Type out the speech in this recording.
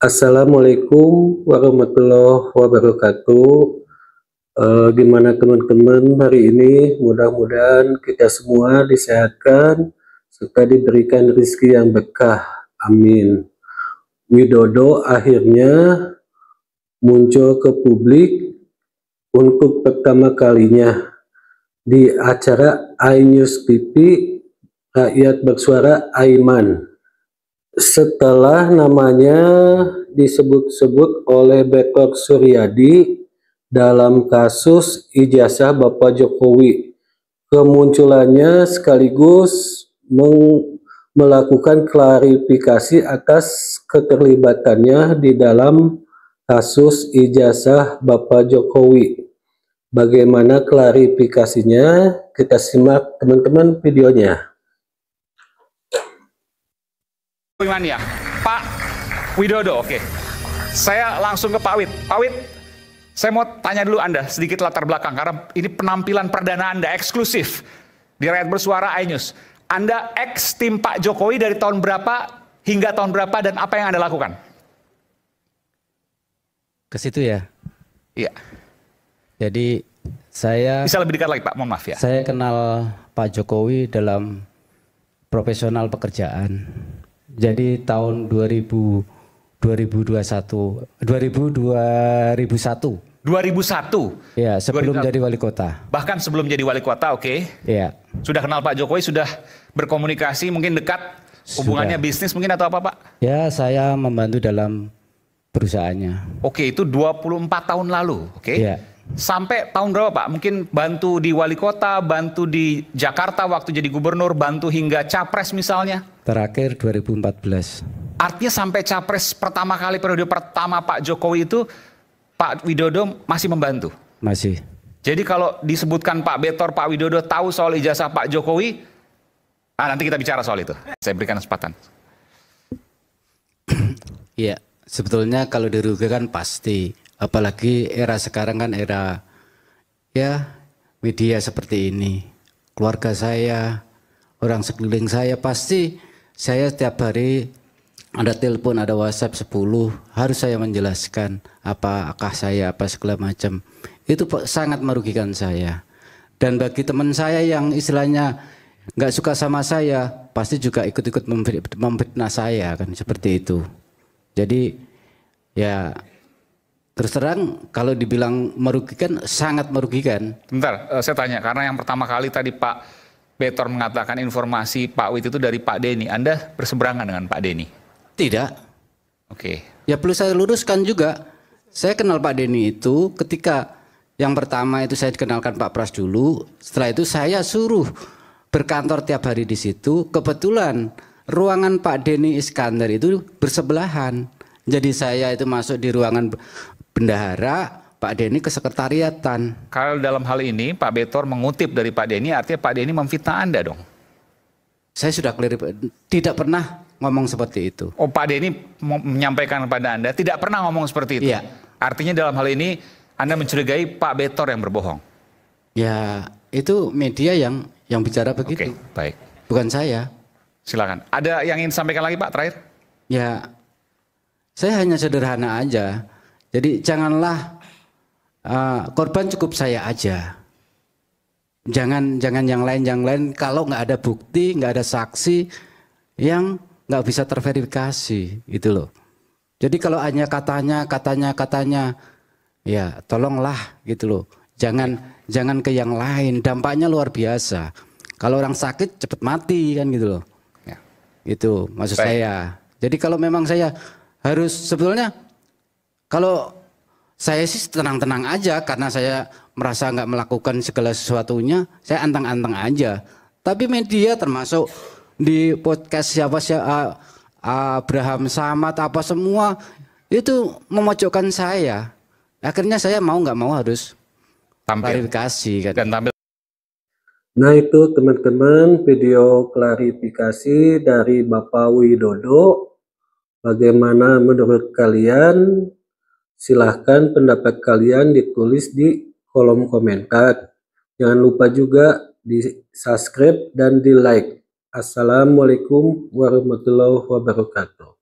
Assalamualaikum warahmatullahi wabarakatuh. Gimana teman-teman hari ini? Mudah-mudahan kita semua disehatkan serta diberikan rezeki yang berkah. Amin. Widodo akhirnya muncul ke publik untuk pertama kalinya di acara iNews TV Rakyat Bersuara Aiman. Setelah namanya disebut-sebut oleh Bekor Suryadi dalam kasus ijazah Bapak Jokowi, kemunculannya sekaligus melakukan klarifikasi atas keterlibatannya di dalam kasus ijazah Bapak Jokowi. Bagaimana klarifikasinya? Kita simak teman-teman videonya. Ya, Pak Widodo, oke. Saya langsung ke Pak Wid. Pak Wid, saya mau tanya dulu Anda sedikit latar belakang karena ini penampilan perdana Anda eksklusif di Rakyat Bersuara iNews. Anda ex tim Pak Jokowi dari tahun berapa hingga tahun berapa dan apa yang Anda lakukan? Ke situ ya. Iya. Jadi saya bisa lebih dekat lagi Pak, mohon maaf ya. Saya kenal Pak Jokowi dalam profesional pekerjaan. Jadi tahun 2001. 2001. Ya, sebelum 2001. Jadi wali kota. Bahkan sebelum jadi wali kota, oke. Iya. Sudah kenal Pak Jokowi, sudah berkomunikasi, mungkin dekat, hubungannya bisnis mungkin atau apa Pak? Ya, saya membantu dalam perusahaannya. Oke, itu 24 tahun lalu, oke? Iya. Sampai tahun berapa Pak? Mungkin bantu di wali kota, bantu di Jakarta waktu jadi gubernur, bantu hingga capres misalnya? Terakhir 2014. Artinya sampai capres pertama kali periode pertama Pak Jokowi itu, Pak Widodo masih membantu? Masih. Jadi kalau disebutkan Pak Betor, Pak Widodo tahu soal ijazah Pak Jokowi, nanti kita bicara soal itu. Saya berikan kesempatan. Iya, sebetulnya kalau dirugikan pasti. Apalagi era sekarang kan era ya media seperti ini. Keluarga saya, orang sekeliling saya pasti saya setiap hari ada telepon, ada WhatsApp 10, harus saya menjelaskan apakah saya apa segala macam. Itu sangat merugikan saya. Dan bagi teman saya yang istilahnya nggak suka sama saya, pasti juga ikut-ikut memfitnah saya kan seperti itu. Jadi ya terus terang kalau dibilang merugikan, sangat merugikan. Bentar, saya tanya, karena yang pertama kali tadi Pak Betor mengatakan informasi Pak Wid itu dari Pak Denny. Anda berseberangan dengan Pak Denny? Tidak. Oke. Ya perlu saya luruskan juga. Saya kenal Pak Denny itu ketika yang pertama itu saya kenalkan Pak Pras dulu. Setelah itu saya suruh berkantor tiap hari di situ. Kebetulan ruangan Pak Denny Iskandar itu bersebelahan. Jadi saya itu masuk di ruangan bendahara, Pak Denny ke sekretariatan. Kalau dalam hal ini Pak Betor mengutip dari Pak Denny, artinya Pak Denny memfitnah Anda dong? Saya sudah clear, tidak pernah ngomong seperti itu. Oh, Pak Denny menyampaikan kepada Anda, tidak pernah ngomong seperti itu? Iya. Artinya dalam hal ini Anda mencurigai Pak Betor yang berbohong? Ya, itu media yang bicara begitu. Oke, baik. Bukan saya. Silakan. Ada yang ingin disampaikan lagi Pak, terakhir? Ya, saya hanya sederhana aja. Jadi janganlah korban, cukup saya aja. Jangan yang lain. Kalau nggak ada bukti, nggak ada saksi yang nggak bisa terverifikasi, gitu loh. Jadi kalau hanya katanya, ya tolonglah gitu loh. Jangan ke yang lain. Dampaknya luar biasa. Kalau orang sakit cepat mati kan gitu loh. Ya. Itu maksud saya. Jadi kalau memang saya harus sebetulnya, kalau saya sih tenang-tenang aja karena saya merasa nggak melakukan segala sesuatunya, saya anteng-anteng aja. Tapi media termasuk di podcast siapa Abraham Samad apa semua itu memojokkan saya. Akhirnya saya mau nggak mau harus klarifikasi kan. Dan tampil. Nah itu teman-teman video klarifikasi dari Bapak Widodo. Bagaimana menurut kalian? Silahkan pendapat kalian ditulis di kolom komentar. Jangan lupa juga di subscribe dan di like. Assalamualaikum warahmatullahi wabarakatuh.